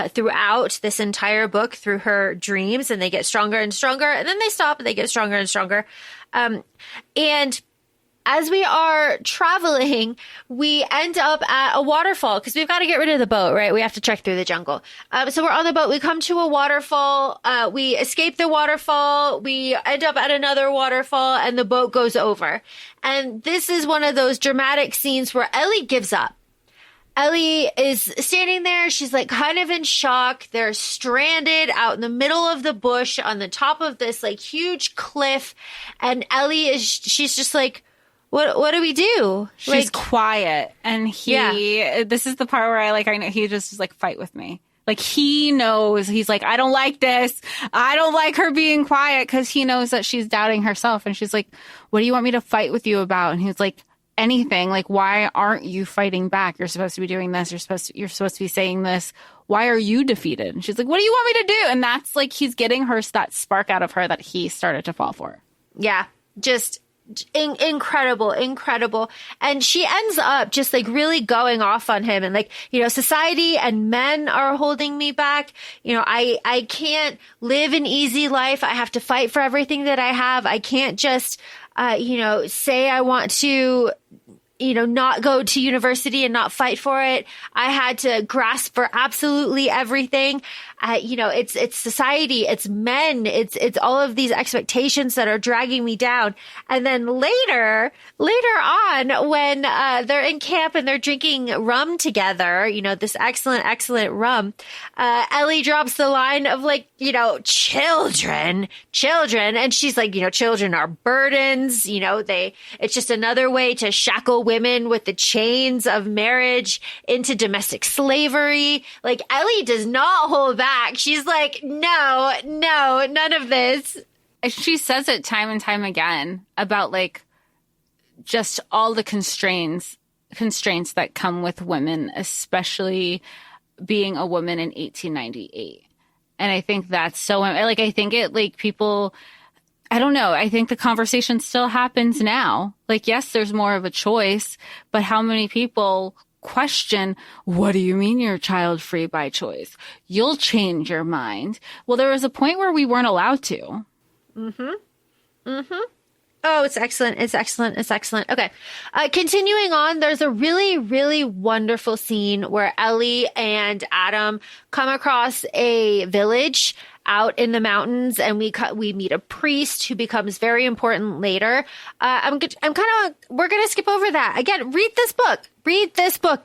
throughout this entire book through her dreams, and they get stronger and stronger, and then they stop and they get stronger and stronger. And as we are traveling, we end up at a waterfall because we've got to get rid of the boat, right? We have to trek through the jungle. So we're on the boat. We come to a waterfall. We escape the waterfall. We end up at another waterfall, and the boat goes over. And this is one of those dramatic scenes where Ellie gives up. Ellie is standing there. She's like kind of in shock. They're stranded out in the middle of the bush on the top of this like huge cliff. And she's just like, what do we do? She's quiet. And this is the part where I know he just is like, fight with me. Like he knows, he's like, I don't like this. I don't like her being quiet, because he knows that she's doubting herself. And she's like, what do you want me to fight with you about? And he's like, anything. Like, why aren't you fighting back? You're supposed to be doing this. You're supposed to be saying this. Why are you defeated? And she's like, what do you want me to do? And that's like, he's getting her that spark out of her that he started to fall for. Yeah. Just incredible. And she ends up just like really going off on him and like, society and men are holding me back. I can't live an easy life. I have to fight for everything that I have. I can't just, say I want to not go to university and not fight for it. I had to grasp for absolutely everything. It's society, it's men, it's all of these expectations that are dragging me down. And then later on, when they're in camp and they're drinking rum together, this excellent rum, Ellie drops the line of children, and she's like, children are burdens, it's just another way to shackle women with the chains of marriage into domestic slavery. Like, Ellie does not hold back. She's like, no, none of this. She says it time and time again about just all the constraints that come with women, especially being a woman in 1898. And I think that's so, I think it, people, I don't know. I think the conversation still happens now. Yes, there's more of a choice, but how many people question, what do you mean you're child free by choice? You'll change your mind. Well, there was a point where we weren't allowed to. Oh, it's excellent. Okay. Continuing on, there's a really, really wonderful scene where Ellie and Adam come across a village out in the mountains, and we meet a priest who becomes very important later. We're going to skip over that. Again, read this book.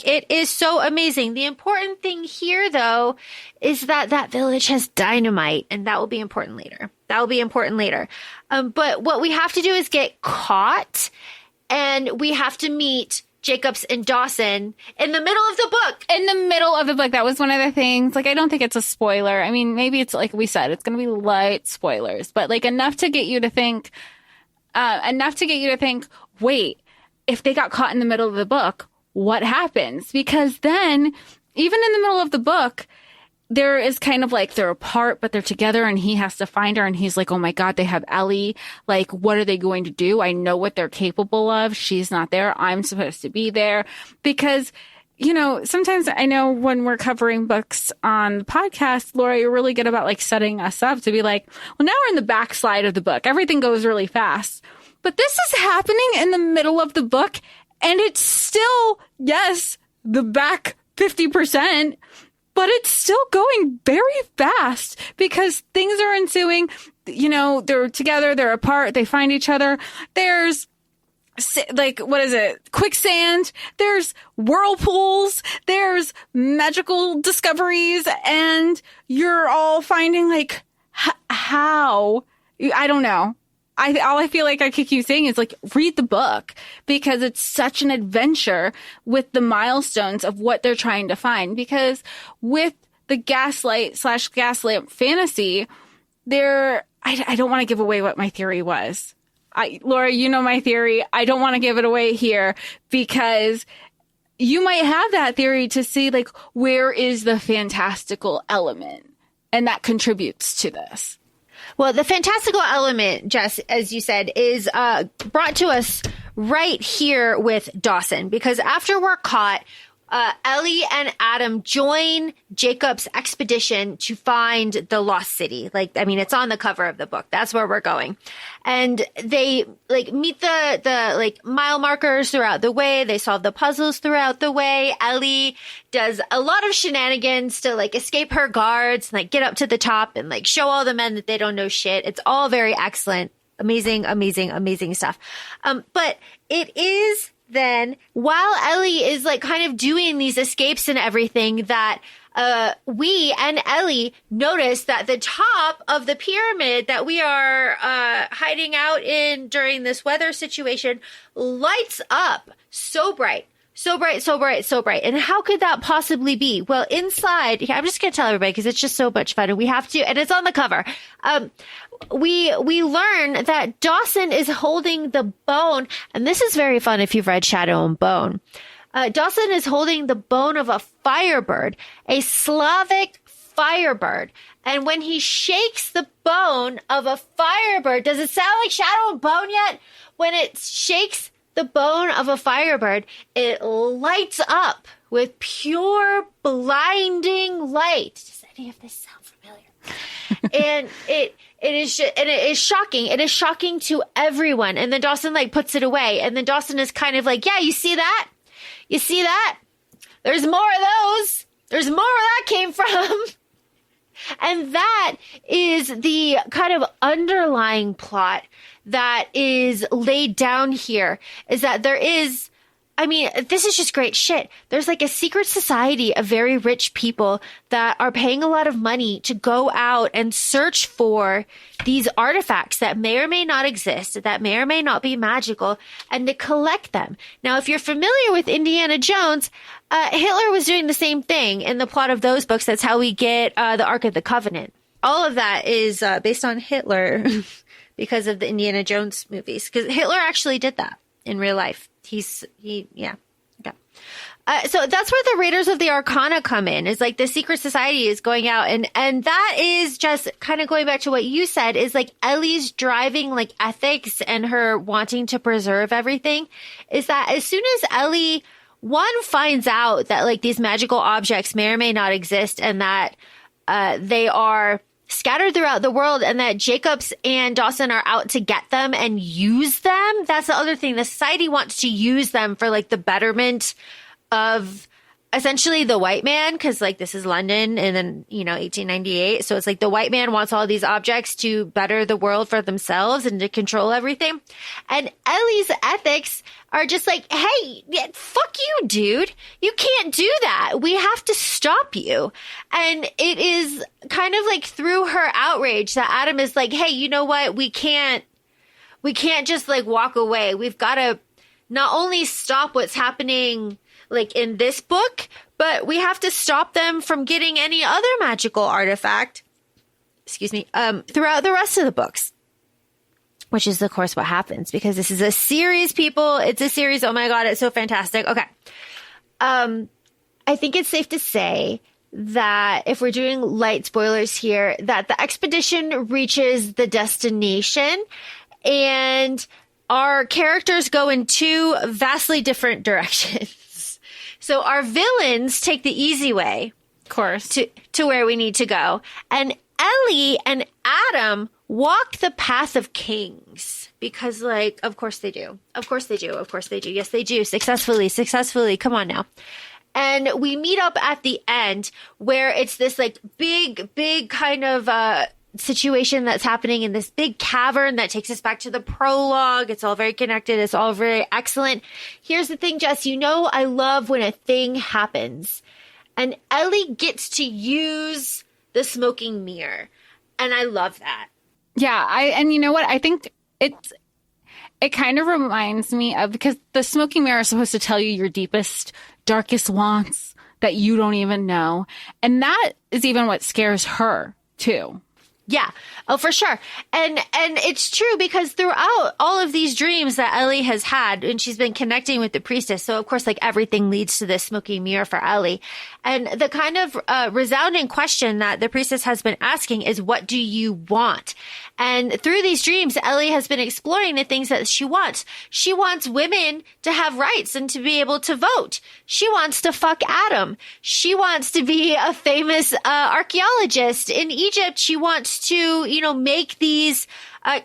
It is so amazing. The important thing here, though, is that village has dynamite, and that will be important later. But what we have to do is get caught, and we have to meet Jacobs and Dawson in the middle of the book. That was one of the things. I don't think it's a spoiler. I mean, maybe it's like we said, it's going to be light spoilers, but enough to get you to think, wait, if they got caught in the middle of the book, what happens? Because then, even in the middle of the book, there is kind of they're apart, but they're together, and he has to find her, and he's like, oh my God, they have Ellie. What are they going to do? I know what they're capable of. She's not there. I'm supposed to be there. Because, sometimes I know when we're covering books on the podcast, Laura, you're really good about setting us up to be well, now we're in the backslide of the book. Everything goes really fast. But this is happening in the middle of the book, and it's still, yes, the back 50%, but it's still going very fast because things are ensuing. They're together, they're apart, they find each other. There's quicksand, there's whirlpools, there's magical discoveries, and you're all finding how, I don't know. All I feel like I could keep saying is read the book, because it's such an adventure with the milestones of what they're trying to find. Because with the Gaslamp Fantasy, I don't want to give away what my theory was. Laura, you know my theory. I don't want to give it away here, because you might have that theory to see where is the fantastical element, and that contributes to this. Well, the fantastical element, Jess, as you said, is brought to us right here with Dawson, because after we're caught, Ellie and Adam join Jacob's expedition to find the lost city. It's on the cover of the book. That's where we're going. And they meet the mile markers throughout the way. They solve the puzzles throughout the way. Ellie does a lot of shenanigans to escape her guards and get up to the top and show all the men that they don't know shit. It's all very excellent. Amazing stuff. But it is then, while Ellie is kind of doing these escapes and everything, that we and Ellie notice that the top of the pyramid that we are hiding out in during this weather situation lights up so bright. And how could that possibly be? Well, inside, I'm just going to tell everybody because it's just so much fun, and we have to, and it's on the cover. We learn that Dawson is holding the bone, and this is very fun if you've read Shadow and Bone. Dawson is holding the bone of a firebird, a Slavic firebird. And when he shakes the bone of a firebird, does it sound like Shadow and Bone yet? When it shakes the bone of a firebird, it lights up with pure blinding light. Does any of this sound familiar? And it is shocking. It is shocking to everyone. And then Dawson like puts it away. And then Dawson is kind of like, yeah, you see that? You see that? There's more of those. There's more where that came from. And that is the kind of underlying plot that is laid down here, is that there is, I mean, this is just great shit. There's like a secret society of very rich people that are paying a lot of money to go out and search for these artifacts that may or may not exist, that may or may not be magical, and to collect them. Now, if you're familiar with Indiana Jones, Hitler was doing the same thing in the plot of those books. That's how we get the Ark of the Covenant. All of that is based on Hitler because of the Indiana Jones movies, because Hitler actually did that in real life. Yeah. Okay. So that's where the Raiders of the Arcana come in, is like the secret society is going out. And that is just kind of going back to what you said, is like Ellie's driving like ethics and her wanting to preserve everything, is that as soon as Ellie, one, finds out that like these magical objects may or may not exist, and that they are scattered throughout the world, and that Jacobs and Dawson are out to get them and use them. That's the other thing. The society wants to use them for like the betterment of essentially the white man, because like this is London and then, 1898. So it's like the white man wants all these objects to better the world for themselves and to control everything. And Ellie's ethics are just like, hey, fuck you, dude. You can't do that. We have to stop you. And it is kind of like through her outrage that Adam is like, hey, you know what? We can't just like walk away. We've got to not only stop what's happening like in this book, but we have to stop them from getting any other magical artifact, throughout the rest of the books. Which is, of course, what happens, because this is a series, people. It's a series. Oh my God, it's so fantastic. Okay. I think it's safe to say that if we're doing light spoilers here, that the expedition reaches the destination and our characters go in two vastly different directions. So our villains take the easy way, Of course. to where we need to go. And Ellie and Adam walk the path of kings, because like, of course they do. Of course they do. Of course they do. Yes, they do. Successfully. Come on now. And we meet up at the end where it's this like big kind of situation that's happening in this big cavern that takes us back to the prologue. It's all very connected. It's all very excellent. Here's the thing, Jess, I love when a thing happens and Ellie gets to use the smoking mirror. And I love that. Yeah, and you know what? I think it kind of reminds me of, because the smoking mirror is supposed to tell you your deepest, darkest wants that you don't even know. And that is even what scares her too. Yeah. Oh, for sure. And it's true, because throughout all of these dreams that Ellie has had, and she's been connecting with the priestess. So of course, like everything leads to this smoking mirror for Ellie. And the kind of resounding question that the priestess has been asking is, what do you want? And through these dreams, Ellie has been exploring the things that she wants. She wants women to have rights and to be able to vote. She wants to fuck Adam. She wants to be a famous archaeologist in Egypt. She wants to, make these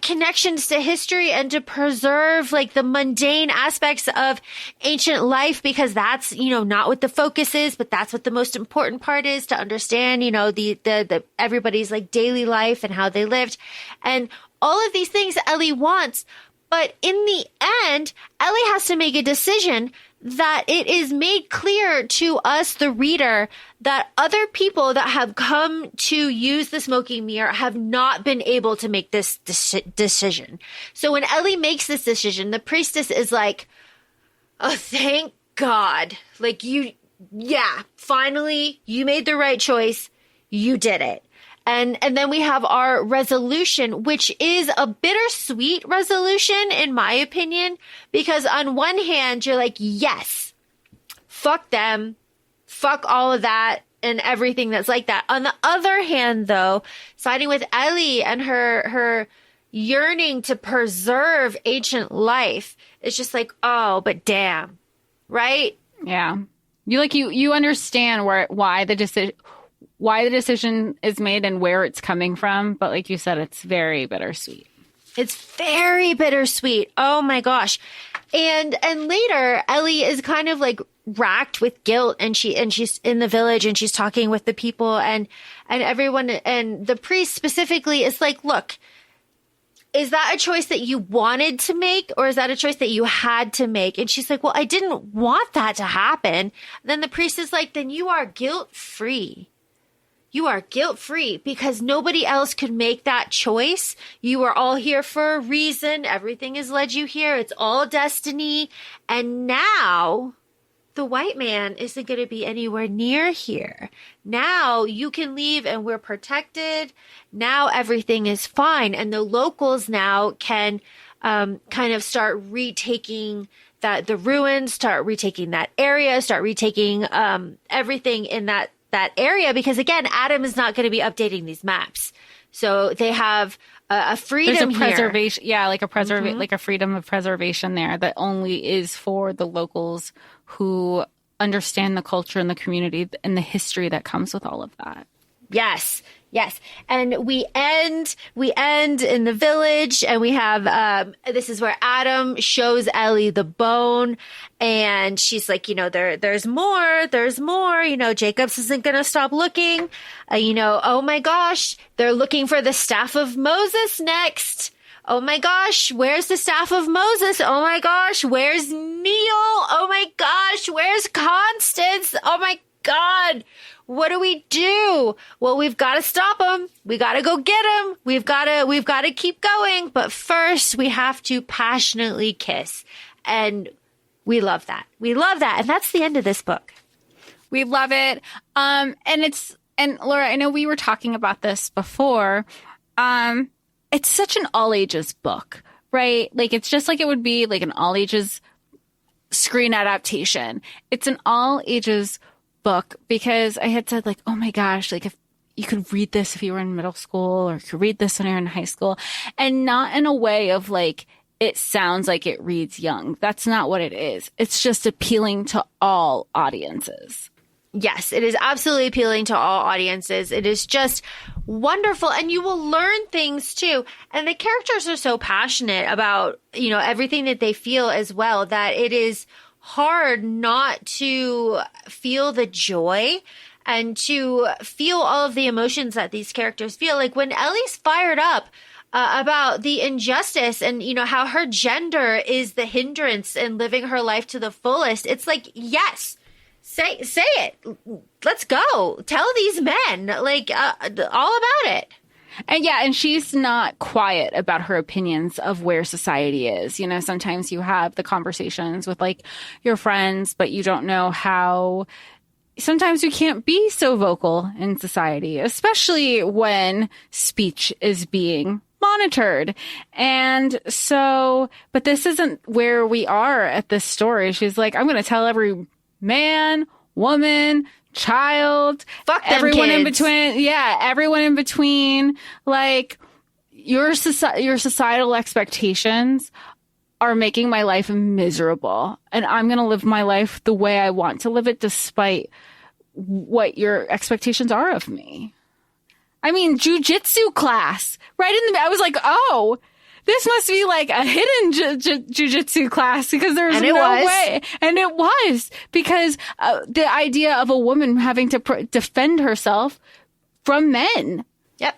connections to history and to preserve like the mundane aspects of ancient life, because that's, not what the focus is, but that's what the most important part is, to understand, the everybody's like daily life and how they lived and all of these things Ellie wants. But in the end, Ellie has to make a decision that it is made clear to us, the reader, that other people that have come to use the smoking mirror have not been able to make this decision. So when Ellie makes this decision, the priestess is like, oh, thank God. Like finally, you made the right choice. You did it. And then we have our resolution, which is a bittersweet resolution, in my opinion, because on one hand, you're like, yes, fuck them, fuck all of that and everything that's like that. On the other hand, though, siding with Ellie and her yearning to preserve ancient life, it's just like, oh, but damn, right? Yeah. You understand why the decision, why the decision is made and where it's coming from. But like you said, it's very bittersweet. It's very bittersweet. Oh my gosh. And later Ellie is kind of like racked with guilt, and she's in the village and she's talking with the people and everyone, and the priest specifically is like, look, is that a choice that you wanted to make, or is that a choice that you had to make? And she's like, well, I didn't want that to happen. And then the priest is like, then you are guilt-free. You are guilt-free because nobody else could make that choice. You are all here for a reason. Everything has led you here. It's all destiny. And now the white man isn't going to be anywhere near here. Now you can leave and we're protected. Now everything is fine. And the locals now can kind of start retaking the ruins, start retaking that area, start retaking everything in that area. Because again, Adam is not going to be updating these maps. So they have a freedom There's a preservation. here. Yeah, like a freedom of preservation there that only is for the locals who understand the culture and the community and the history that comes with all of that. Yes. Yes. And we end in the village, and we have, this is where Adam shows Ellie the bone, and she's like, there's more, Jacobs isn't going to stop looking. Oh my gosh, they're looking for the staff of Moses next. Oh my gosh, where's the staff of Moses? Oh my gosh, where's Neil? Oh my gosh, where's Constance? Oh my God. What do we do? Well, we've got to stop them. We got to go get them. We've got to keep going. But first, we have to passionately kiss. And we love that. We love that. And that's the end of this book. We love it. And Laura, I know we were talking about this before. It's such an all ages book, right? Like, it's just like it would be like an all ages screen adaptation. It's an all ages book because I had said, like, oh my gosh, like, if you could read this if you were in middle school, or you could read this when you're in high school, and not in a way of like, it sounds like it reads young. That's not what it is. It's just appealing to all audiences. Yes, it is absolutely appealing to all audiences. It is just wonderful. And you will learn things too. And the characters are so passionate about, everything that they feel as well, that it is hard not to feel the joy and to feel all of the emotions that these characters feel. Like when Ellie's fired up about the injustice and, how her gender is the hindrance in living her life to the fullest. It's like, yes, say it. Let's go. Tell these men, like, all about it. And she's not quiet about her opinions of where society is. Sometimes you have the conversations with like your friends, but you don't know how sometimes you can't be so vocal in society, especially when speech is being monitored. And so, but this isn't where we are at this story. She's like, I'm going to tell every man, woman, child, fuck them everyone kids. In between. Yeah, everyone in between. Like, your societal expectations are making my life miserable, and I'm going to live my life the way I want to live it, despite what your expectations are of me. I mean, jujitsu class right in the. I was like, oh, this must be like a hidden jujitsu class, because there's no way. And it was, because the idea of a woman having to defend herself from men. Yep.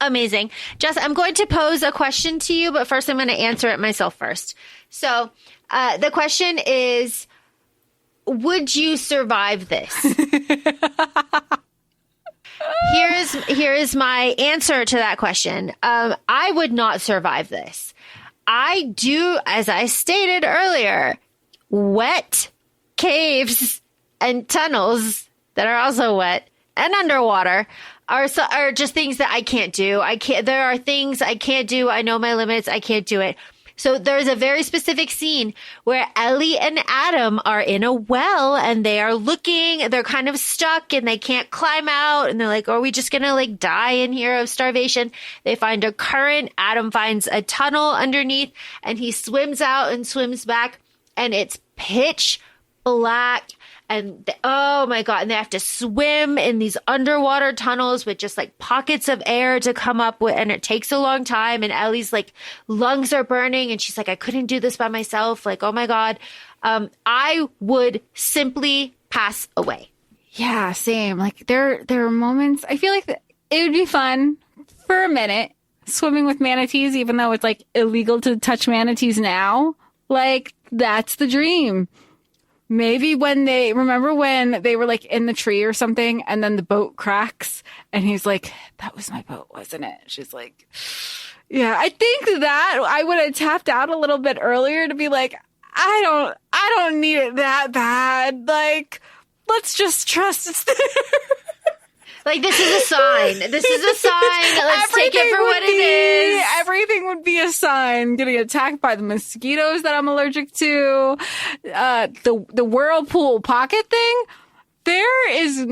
Amazing. Jess, I'm going to pose a question to you, but first I'm going to answer it myself first. So the question is, would you survive this? Here is my answer to that question. I would not survive this. I do, as I stated earlier, wet caves and tunnels that are also wet and underwater are just things that I can't do. There are things I can't do. I know my limits. I can't do it. So there's a very specific scene where Ellie and Adam are in a well and they are looking, they're kind of stuck and they can't climb out. And they're like, are we just going to like die in here of starvation? They find a current. Adam finds a tunnel underneath and he swims out and swims back, and it's pitch black. And oh my God. And they have to swim in these underwater tunnels with just like pockets of air to come up with. And it takes a long time. And Ellie's like lungs are burning. And she's like, I couldn't do this by myself. Like, oh my God. I would simply pass away. Yeah, same. Like there are moments, I feel like it would be fun for a minute swimming with manatees, even though it's like illegal to touch manatees now. Like that's the dream. Maybe remember when they were like in the tree or something and then the boat cracks and he's like, that was my boat, wasn't it? She's like, yeah, I think that I would have tapped out a little bit earlier to be like, I don't need it that bad. Like, let's just trust it's there. Like, this is a sign. This is a sign. Let's take it for what it is. Everything would be a sign. Getting attacked by the mosquitoes that I'm allergic to. The whirlpool pocket thing. There is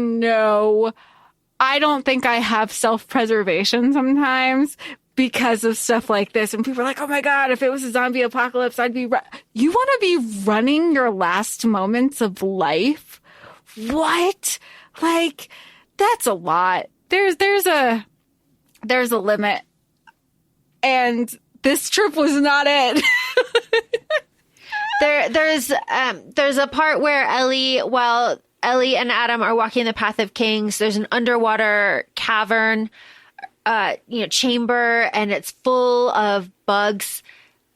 I don't think I have self-preservation sometimes because of stuff like this. And people are like, oh my God, if it was a zombie apocalypse, I'd be... You want to be running your last moments of life? What? Like... That's a lot. There's a limit. And this trip was not it. There's a part where while Ellie and Adam are walking the path of kings, there's an underwater cavern, chamber, and it's full of bugs.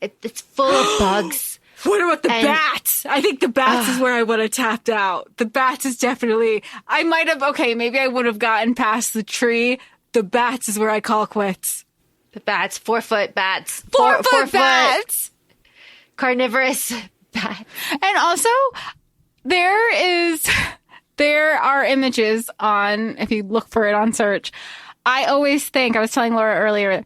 It's full of bugs. What about the bats? I think the bats is where I would have tapped out. The bats is definitely... I might have... Okay, maybe I would have gotten past the tree. The bats is where I call quits. The bats. 4-foot bats. 4-foot bats! Carnivorous bats. And also, there are images on... If you look for it on search, I always think... I was telling Laura earlier...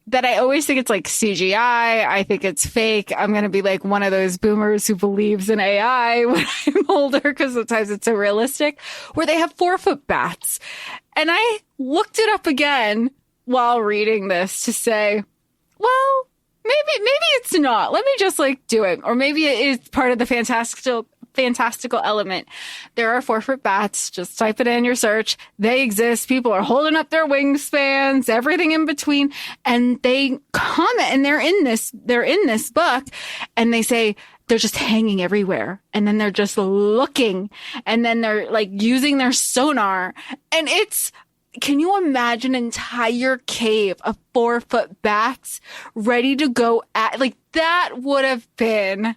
that I always think it's like CGI. I think it's fake. I'm going to be like one of those boomers who believes in AI when I'm older because sometimes it's so realistic, where they have 4-foot bats. And I looked it up again while reading this to say, well, maybe it's not. Let me just like do it. Or maybe it is part of the fantastical element. There are 4-foot bats. Just type it in your search. They exist. People are holding up their wingspans, everything in between. And they comment and they're in this book and they say they're just hanging everywhere. And then they're just looking and then they're like using their sonar. And can you imagine an entire cave of 4-foot bats ready to go at, like that would have been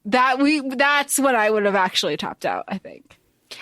that's what I would have actually topped out, I think.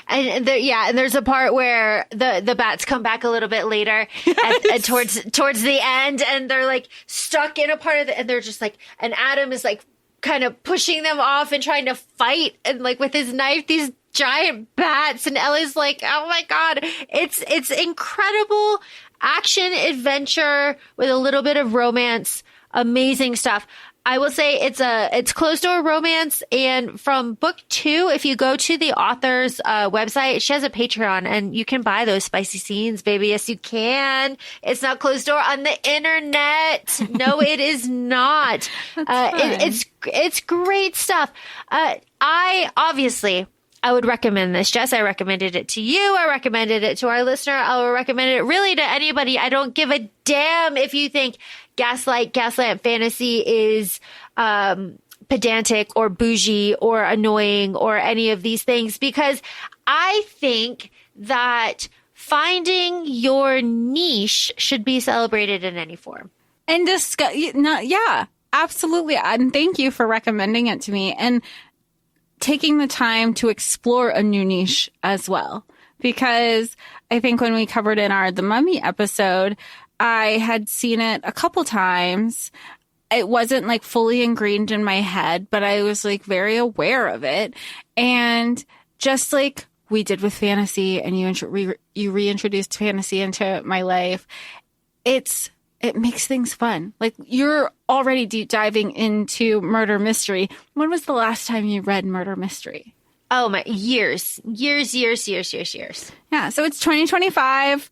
And there's a part where the bats come back a little bit later and towards the end and they're like stuck in a part of and they're just like, and Adam is like kind of pushing them off and trying to fight and like with his knife, these giant bats. And Ellie's like, oh my God, it's incredible action adventure with a little bit of romance. Amazing stuff. I will say it's close to a romance. And from book 2, if you go to the author's website, she has a Patreon and you can buy those spicy scenes, baby. Yes, you can. It's not closed door on the internet. No, it is not. It's great stuff. I would recommend this, Jess. I recommended it to you. I recommended it to our listener. I will recommend it really to anybody. I don't give a damn if you think Gaslamp Fantasy is pedantic or bougie or annoying or any of these things, because I think that finding your niche should be celebrated in any form. And yeah, absolutely. And thank you for recommending it to me and taking the time to explore a new niche as well. Because I think when we covered in The Mummy episode, I had seen it a couple times. It wasn't like fully ingrained in my head, but I was like very aware of it. And just like we did with fantasy and you reintroduced fantasy into my life, it makes things fun. Like you're already deep diving into murder mystery. When was the last time you read murder mystery? Oh my, years. Yeah. So it's 2025.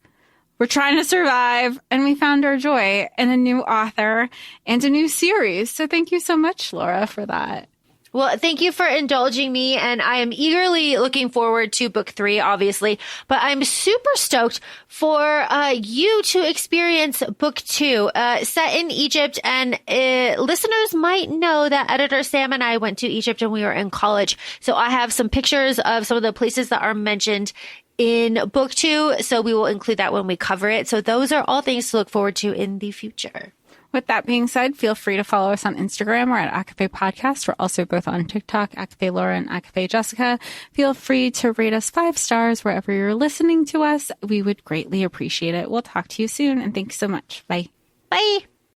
We're trying to survive and we found our joy in a new author and a new series. So thank you so much, Laura, for that. Well, thank you for indulging me, and I am eagerly looking forward to book 3, obviously, but I'm super stoked for you to experience book 2, set in Egypt, and listeners might know that editor Sam and I went to Egypt when we were in college, so I have some pictures of some of the places that are mentioned in book 2, so we will include that when we cover it. So those are all things to look forward to in the future. With that being said, feel free to follow us on Instagram. We're at ACOFAE Podcast. We're also both on TikTok, ACOFAE Laura and ACOFAE Jessica. Feel free to rate us 5 stars wherever you're listening to us. We would greatly appreciate it. We'll talk to you soon, and thanks so much. Bye. Bye.